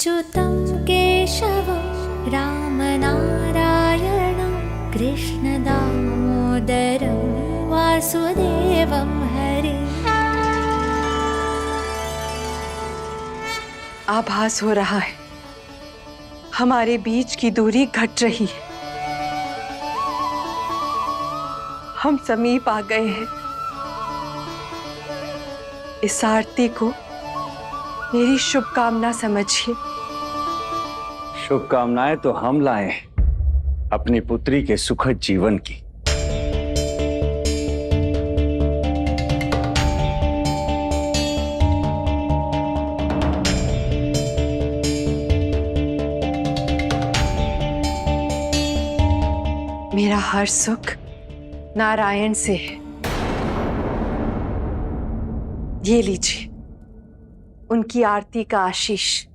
अच्युतं केशवं रामनारायणं कृष्णदामोदरं वासुदेवं हरे। आभास हो रहा है हमारे बीच की दूरी घट रही है, हम समीप आ गए हैं। इस आरती को मेरी शुभकामना समझिए। शुभकामनाएं तो हम लाए हैं अपनी पुत्री के सुखद जीवन की। मेरा हर सुख नारायण से है। ये लीजिए उनकी आरती का आशीष।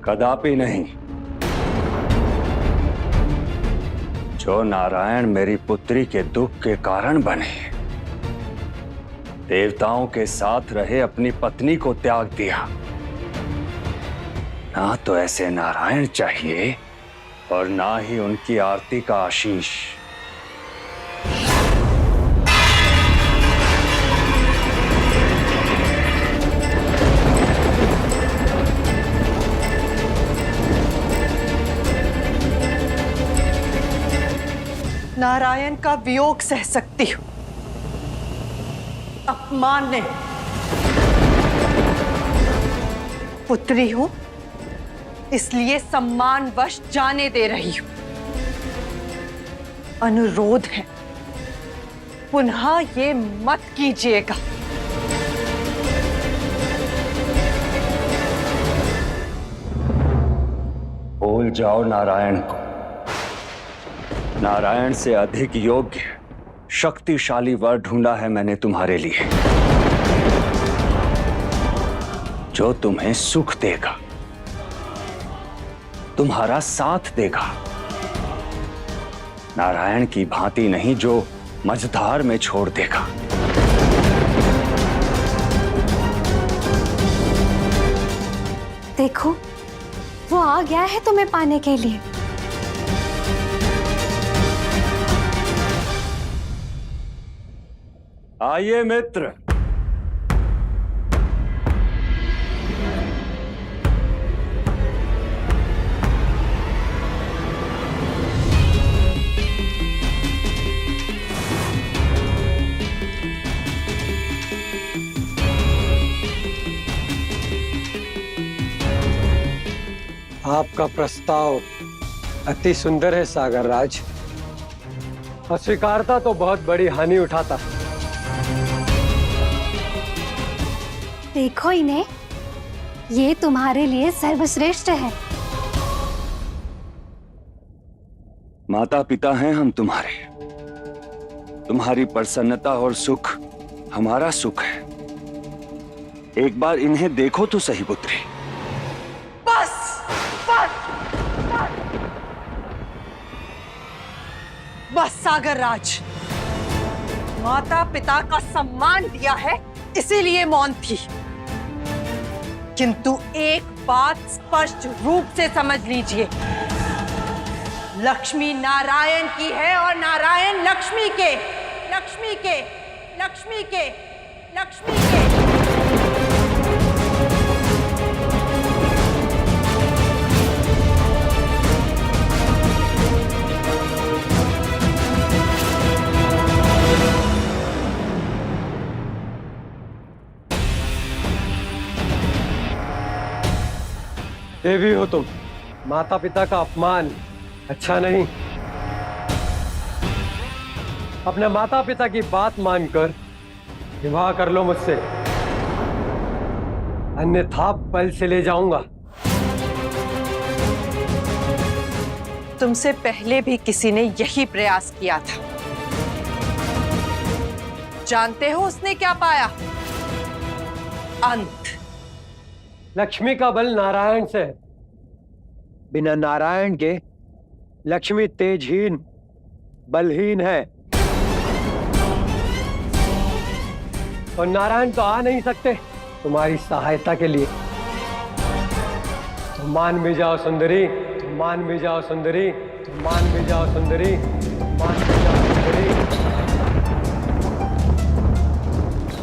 कदापि नहीं। जो नारायण मेरी पुत्री के दुख के कारण बने, देवताओं के साथ रहे अपनी पत्नी को त्याग दिया, ना तो ऐसे नारायण चाहिए और ना ही उनकी आरती का आशीष। नारायण का वियोग सह सकती हूं, अपमान नहीं। पुत्री हूं इसलिए सम्मानवश जाने दे रही हूं। अनुरोध है पुनः ये मत कीजिएगा। भूल जाओ नारायण को। नारायण से अधिक योग्य शक्तिशाली वर ढूंढा है मैंने तुम्हारे लिए, जो तुम्हें सुख देगा, तुम्हारा साथ देगा। नारायण की भांति नहीं जो मझधार में छोड़ देगा। देखो वो आ गया है तुम्हें पाने के लिए। आइए मित्र। आपका प्रस्ताव अति सुंदर है सागर राज। अस्वीकारता तो बहुत बड़ी हानि उठाता। देखो इन्हें, ये तुम्हारे लिए सर्वश्रेष्ठ है। माता पिता हैं हम तुम्हारे। तुम्हारी प्रसन्नता और सुख हमारा सुख है। एक बार इन्हें देखो तो सही पुत्री। बस बस बस सागर राज, माता पिता का सम्मान दिया है इसीलिए मौन थी, किंतु एक बात स्पष्ट रूप से समझ लीजिए, लक्ष्मी नारायण की है और नारायण लक्ष्मी के, लक्ष्मी के, लक्ष्मी के, लक्ष्मी के। ये भी हो तुम। माता पिता का अपमान अच्छा नहीं। अपने माता पिता की बात मानकर विवाह कर लो मुझसे, अन्यथा पल से ले जाऊंगा। तुमसे पहले भी किसी ने यही प्रयास किया था। जानते हो उसने क्या पाया? अंत। लक्ष्मी का बल नारायण से है। बिना नारायण के लक्ष्मी तेजहीन, बलहीन है। और नारायण तो आ नहीं सकते तुम्हारी सहायता के लिए। तुम मान भी जाओ सुंदरी, तुम मान भी जाओ सुंदरी, तुम मान भी जाओ सुंदरी, तुम मान भी जाओ सुंदरी।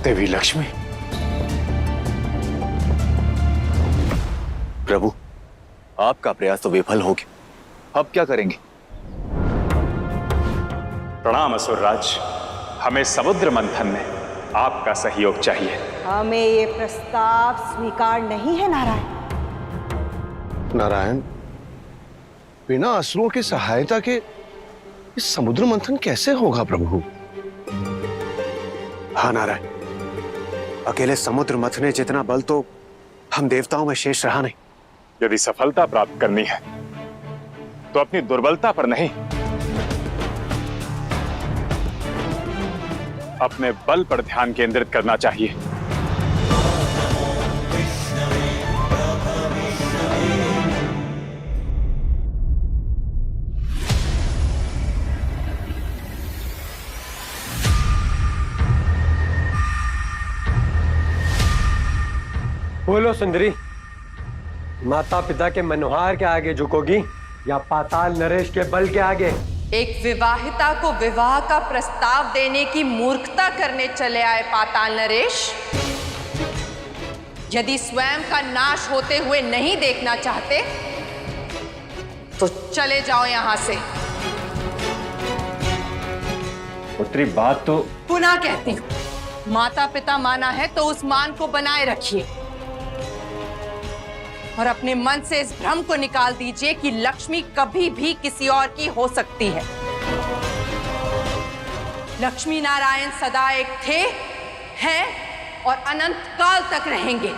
देवी लक्ष्मी। प्रभु, आपका प्रयास तो विफल हो गया, अब क्या करेंगे? प्रणाम असुरराज, हमें समुद्र मंथन में आपका सहयोग चाहिए। हमें ये प्रस्ताव स्वीकार नहीं है नारायण। नारायण, बिना असुरों की सहायता के इस समुद्र मंथन कैसे होगा प्रभु? हाँ नारायण, अकेले समुद्र मथने जितना बल तो हम देवताओं में शेष रहा नहीं। यदि सफलता प्राप्त करनी है तो अपनी दुर्बलता पर नहीं, अपने बल पर ध्यान केंद्रित करना चाहिए। बोलो सुंदरी, माता पिता के मनोहार के आगे झुकोगी या पाताल नरेश के बल के आगे? एक विवाहिता को विवाह का प्रस्ताव देने की मूर्खता करने चले आए पाताल नरेश। यदि स्वयं का नाश होते हुए नहीं देखना चाहते तो चले जाओ यहां से। पुत्री, बात तो पुनः कहती हूँ, माता पिता माना है तो उस मान को बनाए रखिए और अपने मन से इस भ्रम को निकाल दीजिए कि लक्ष्मी कभी भी किसी और की हो सकती है। लक्ष्मी नारायण सदा एक थे, हैं और अनंत काल तक रहेंगे।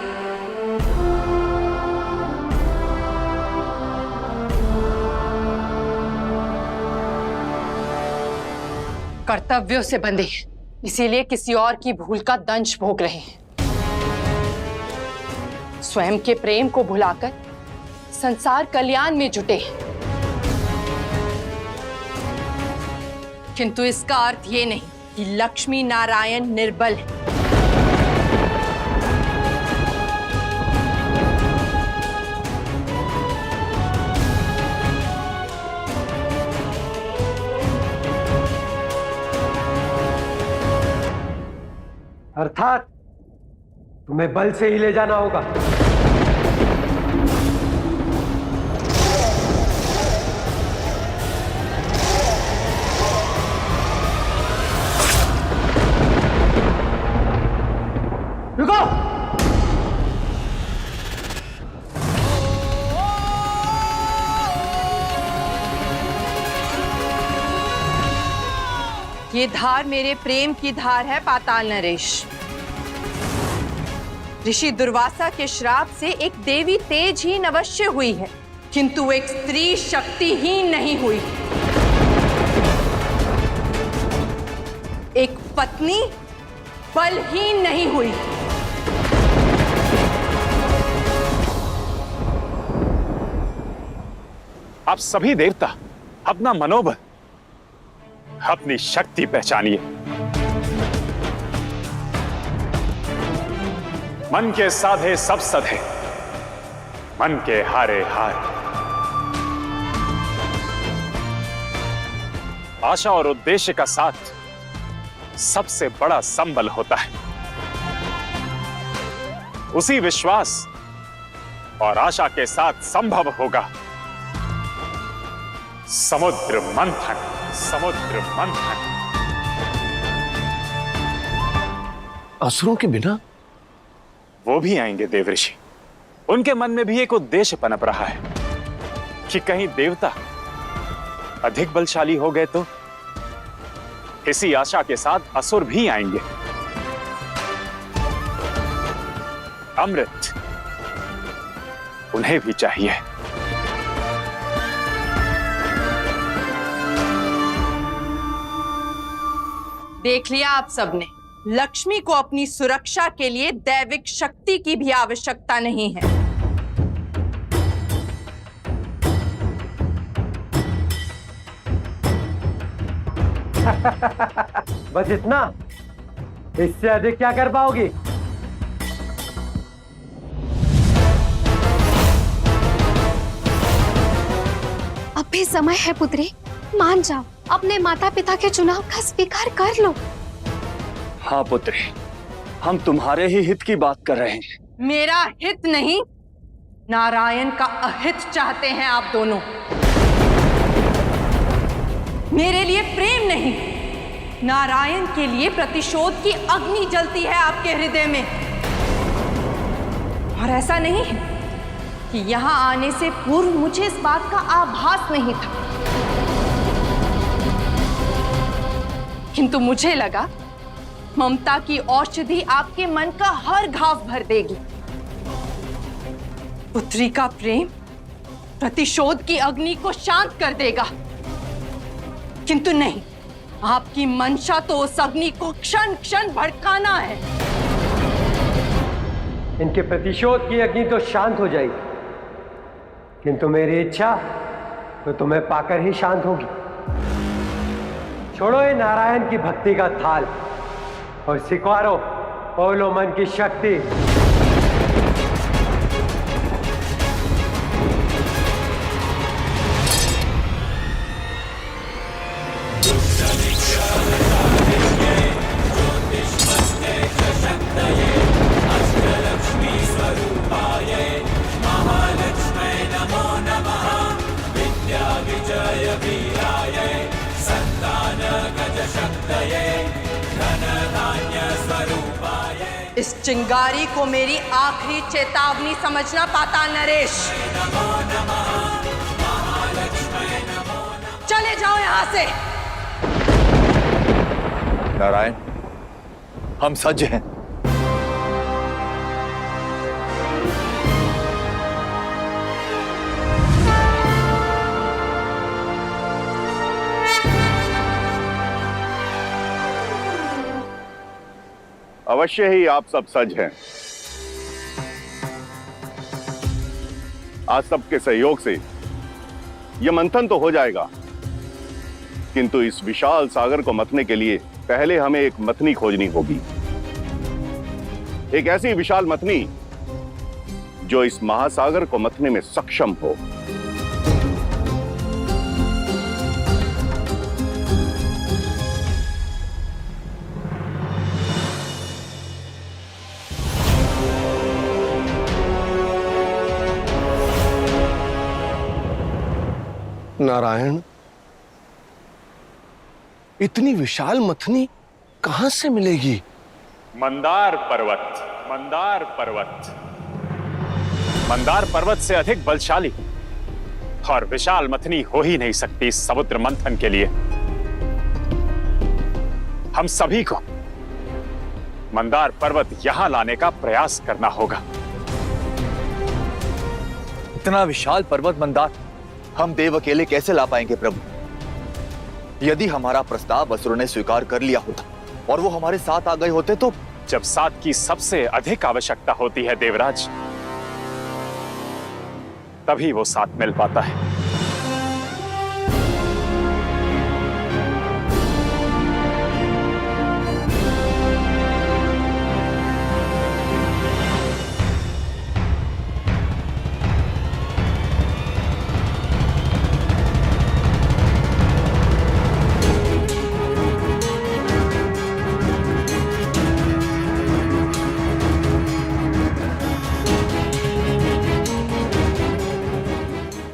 कर्तव्यों से बंधे हैं, इसीलिए किसी और की भूल का दंश भोग रहे हैं। स्वयं के प्रेम को भुलाकर संसार कल्याण में जुटे हैं। किंतु इसका अर्थ ये नहीं कि लक्ष्मी नारायण निर्बल है। अर्थात तुम्हें बल से ही ले जाना होगा। रुको! ये धार मेरे प्रेम की धार है पाताल नरेश। ऋषि दुर्वासा के श्राप से एक देवी तेजहीन अवश्य हुई है, किंतु एक स्त्री शक्तिहीन नहीं हुई। एक पत्नी बलहीन नहीं हुई। आप सभी देवता अपना मनोबल, अपनी शक्ति पहचानिए। मन के साधे सब सधे, मन के हारे हार। आशा और उद्देश्य का साथ सबसे बड़ा संबल होता है। उसी विश्वास और आशा के साथ संभव होगा समुद्र मंथन। समुद्र मंथन। असुरों के बिना वो भी आएंगे देवऋषि। उनके मन में भी एक उद्देश्य पनप रहा है कि कहीं देवता अधिक बलशाली हो गए तो इसी आशा के साथ असुर भी आएंगे। अमृत उन्हें भी चाहिए। देख लिया आप सबने, लक्ष्मी को अपनी सुरक्षा के लिए दैविक शक्ति की भी आवश्यकता नहीं है। बस इतना? इससे अधिक क्या कर पाओगी? अब भी समय है पुत्री, मान जाओ, अपने माता पिता के चुनाव का स्वीकार कर लो। हाँ पुत्री, हम तुम्हारे ही हित की बात कर रहे हैं। मेरा हित नहीं, नारायण का अहित चाहते हैं आप दोनों। मेरे लिए प्रेम नहीं, नारायण के लिए प्रतिशोध की अग्नि जलती है आपके हृदय में। और ऐसा नहीं है कि यहां आने से पूर्व मुझे इस बात का आभास नहीं था, किंतु मुझे लगा ममता की औषधि आपके मन का हर घाव भर देगी। पुत्री का प्रेम प्रतिशोध की अग्नि को शांत कर देगा, किंतु नहीं, आपकी मंशा तो उस अग्नि को क्षण क्षण भड़काना है। इनके प्रतिशोध की अग्नि तो शांत हो जाएगी, किंतु मेरी इच्छा तो तुम्हें पाकर ही शांत होगी। छोड़ो ये नारायण की भक्ति का थाल और स्वीकारो पौलो मन की शक्ति। इस चिंगारी को मेरी आखिरी चेतावनी समझना पाता नरेश। चले जाओ यहां से। नारायण, हम सज्ज हैं। अवश्य ही आप सब सज हैं। आज सबके सहयोग से यह मंथन तो हो जाएगा, किंतु इस विशाल सागर को मथने के लिए पहले हमें एक मथनी खोजनी होगी। एक ऐसी विशाल मथनी जो इस महासागर को मथने में सक्षम हो। नारायण, इतनी विशाल मथनी कहां से मिलेगी? मंदार पर्वत, मंदार पर्वत। मंदार पर्वत से अधिक बलशाली और विशाल मथनी हो ही नहीं सकती इस समुद्र मंथन के लिए। हम सभी को मंदार पर्वत यहां लाने का प्रयास करना होगा। इतना विशाल पर्वत मंदार हम देव अकेले कैसे ला पाएंगे प्रभु? यदि हमारा प्रस्ताव असुरों ने स्वीकार कर लिया होता और वो हमारे साथ आ गए होते तो? जब साथ की सबसे अधिक आवश्यकता होती है देवराज, तभी वो साथ मिल पाता है।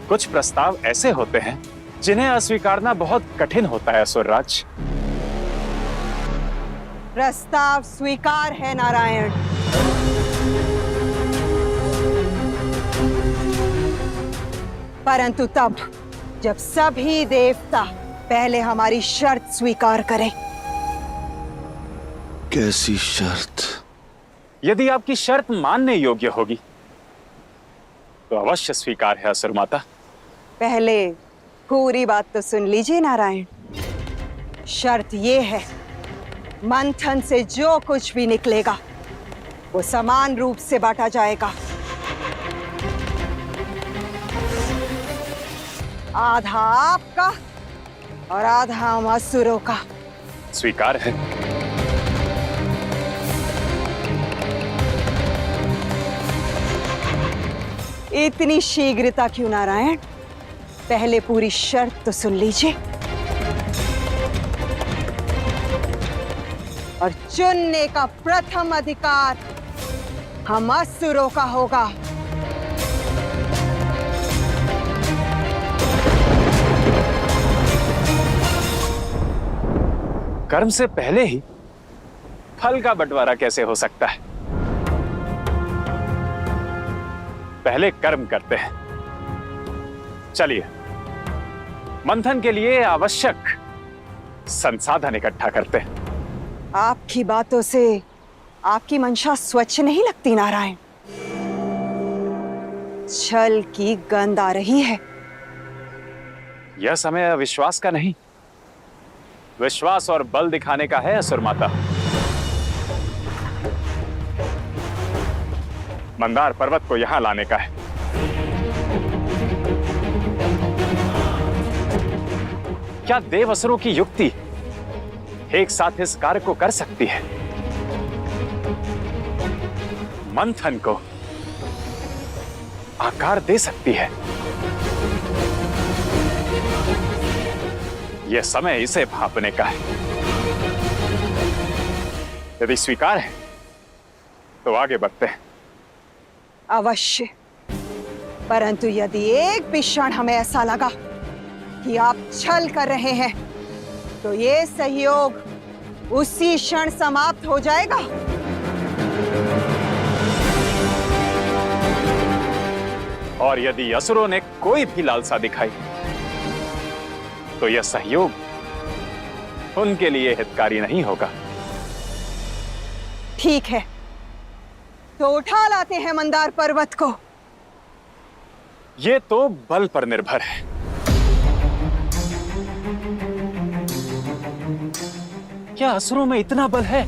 कुछ प्रस्ताव ऐसे होते हैं जिन्हें अस्वीकारना बहुत कठिन होता है असुरराज। प्रस्ताव स्वीकार है नारायण। परंतु तब जब सभी देवता पहले हमारी शर्त स्वीकार करें। कैसी शर्त? यदि आपकी शर्त मानने योग्य होगी तो अवश्य स्वीकार है असुर माता। पहले पूरी बात तो सुन लीजिए नारायण। शर्त ये है, मंथन से जो कुछ भी निकलेगा वो समान रूप से बांटा जाएगा। आधा आपका और आधा हम असुरों का। स्वीकार है। इतनी शीघ्रता क्यों नारायण? पहले पूरी शर्त तो सुन लीजिए। और चुनने का प्रथम अधिकार हम असुरों का होगा। कर्म से पहले ही फल का बंटवारा कैसे हो सकता है? पहले कर्म करते हैं। चलिए, मंथन के लिए आवश्यक संसाधन इकट्ठा करते हैं। आपकी बातों से आपकी मंशा स्वच्छ नहीं लगती नारायण। छल की गंध आ रही है। यह समय अविश्वास का नहीं, विश्वास और बल दिखाने का है असुर माता। मंदार पर्वत को यहां लाने का है। क्या देव असुरों की युक्ति एक साथ इस कार्य को कर सकती है? मंथन को आकार दे सकती है? यह समय इसे भांपने का है। यदि स्वीकार है तो आगे बढ़ते हैं। अवश्य, परंतु यदि एक भी क्षण हमें ऐसा लगा कि आप छल कर रहे हैं तो ये सहयोग उसी क्षण समाप्त हो जाएगा। और यदि असुरों ने कोई भी लालसा दिखाई तो यह सहयोग उनके लिए हितकारी नहीं होगा। ठीक है, तो उठा लाते हैं मंदार पर्वत को। यह तो बल पर निर्भर है। क्या असुरों में इतना बल है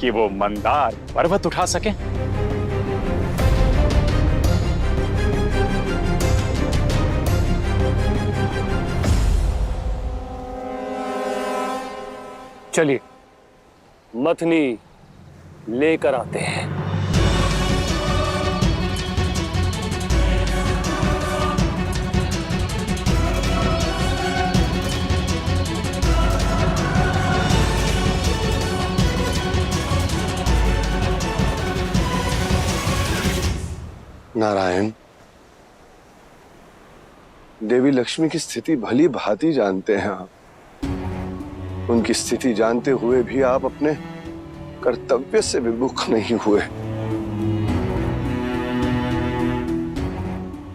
कि वो मंदार पर्वत उठा सके? चलिए, मथनी लेकर आते हैं। नारायण, देवी लक्ष्मी की स्थिति भली भांति जानते हैं आप। उनकी स्थिति जानते हुए भी आप अपने कर्तव्य से विमुख नहीं हुए।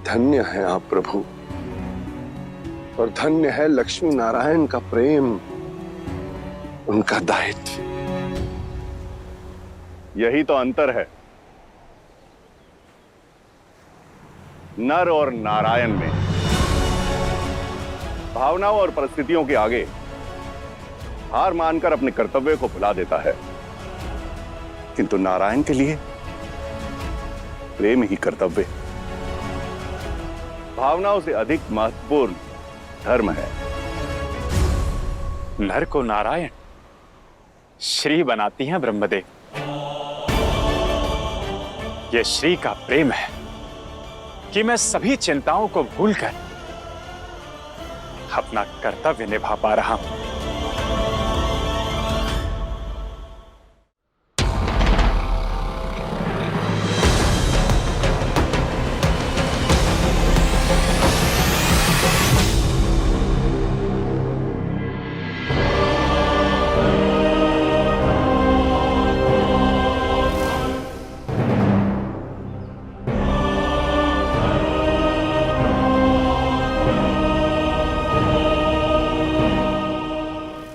धन्य हैं आप प्रभु, और धन्य है लक्ष्मी नारायण का प्रेम, उनका दायित्व। यही तो अंतर है नर और नारायण में। भावनाओं और परिस्थितियों के आगे हार मानकर अपने कर्तव्य को भुला देता है, किंतु नारायण के लिए प्रेम ही कर्तव्य, भावनाओं से अधिक महत्वपूर्ण धर्म है। नर को नारायण श्री बनाती हैं ब्रह्मदेव। यह श्री का प्रेम है कि मैं सभी चिंताओं को भूलकर अपना कर्तव्य निभा पा रहा हूं।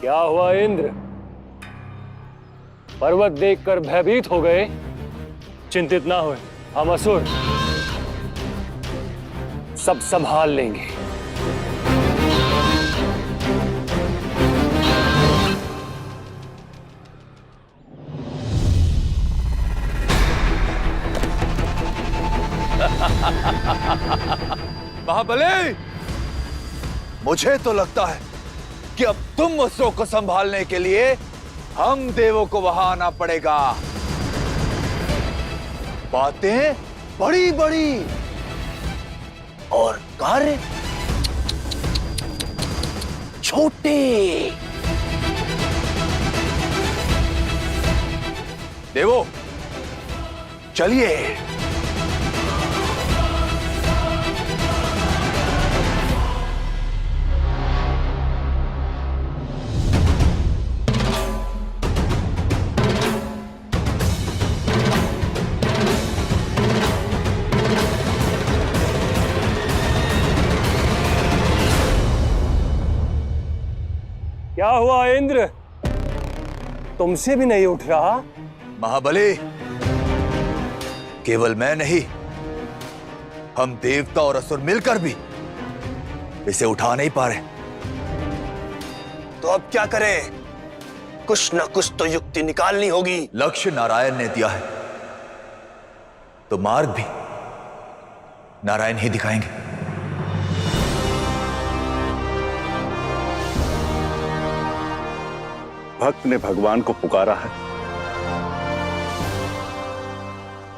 क्या हुआ इंद्र? पर्वत देखकर भयभीत हो गए? चिंतित ना होए, हम असुर सब संभाल लेंगे। महाबली, मुझे तो लगता है कि अब तुम असुरों को संभालने के लिए हम देवों को वहां आना पड़ेगा। बातें बड़ी बड़ी और कार्य छोटे। देवो, चलिए। क्या हुआ इंद्र, तुमसे भी नहीं उठ रहा? महाबली, केवल मैं नहीं, हम देवता और असुर मिलकर भी इसे उठा नहीं पा रहे। तो अब क्या करें? कुछ न कुछ तो युक्ति निकालनी होगी। लक्ष्य नारायण ने दिया है, तो मार्ग भी नारायण ही दिखाएंगे। भक्त ने भगवान को पुकारा है,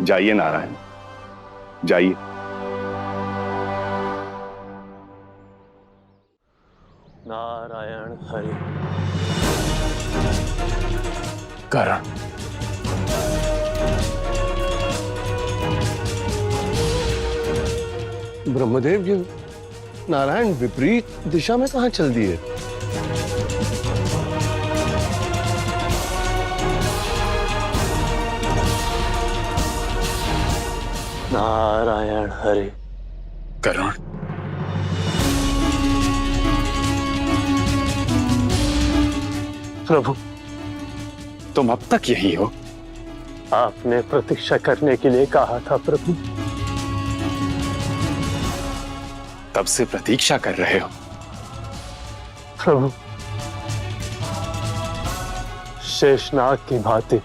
जाइए नारायण, जाइए। नारायण हरि। करण, ब्रह्मदेव जी, नारायण विपरीत दिशा में कहां चल दिए? नारायण हरि। करण, प्रभु, तुम अब तक यही हो? आपने प्रतीक्षा करने के लिए कहा था प्रभु। तब से प्रतीक्षा कर रहे हो। प्रभु, शेषनाग की भांति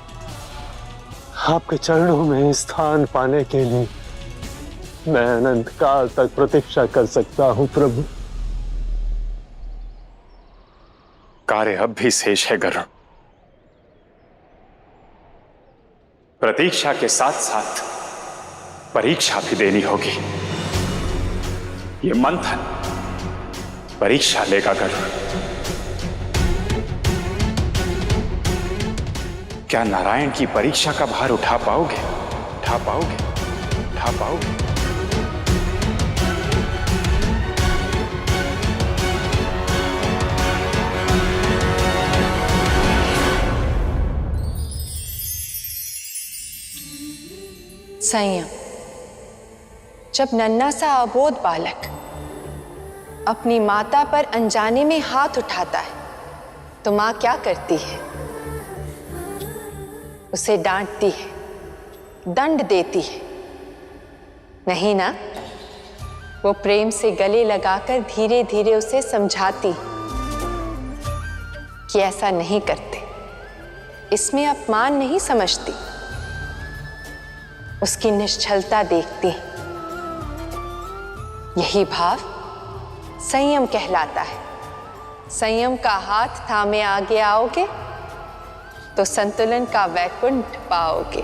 आपके चरणों में स्थान पाने के लिए मैं अनंत काल तक प्रतीक्षा कर सकता हूं प्रभु। कार्य अब भी शेष है गरुड़। प्रतीक्षा के साथ साथ परीक्षा भी देनी होगी। ये मंथन परीक्षा लेगा गरुड़। क्या नारायण की परीक्षा का भार उठा पाओगे? उठा पाओगे? उठा पाओगे? संयम। जब नन्हा सा अबोध बालक अपनी माता पर अनजाने में हाथ उठाता है तो मां क्या करती है? उसे डांटती है, दंड देती है, नहीं ना? वो प्रेम से गले लगाकर धीरे धीरे उसे समझाती कि ऐसा नहीं करते, इसमें अपमान नहीं समझती। उसकी निश्चलता देखती। यही भाव संयम कहलाता है। संयम का हाथ थामे आगे आओगे तो संतुलन का वैकुंठ पाओगे।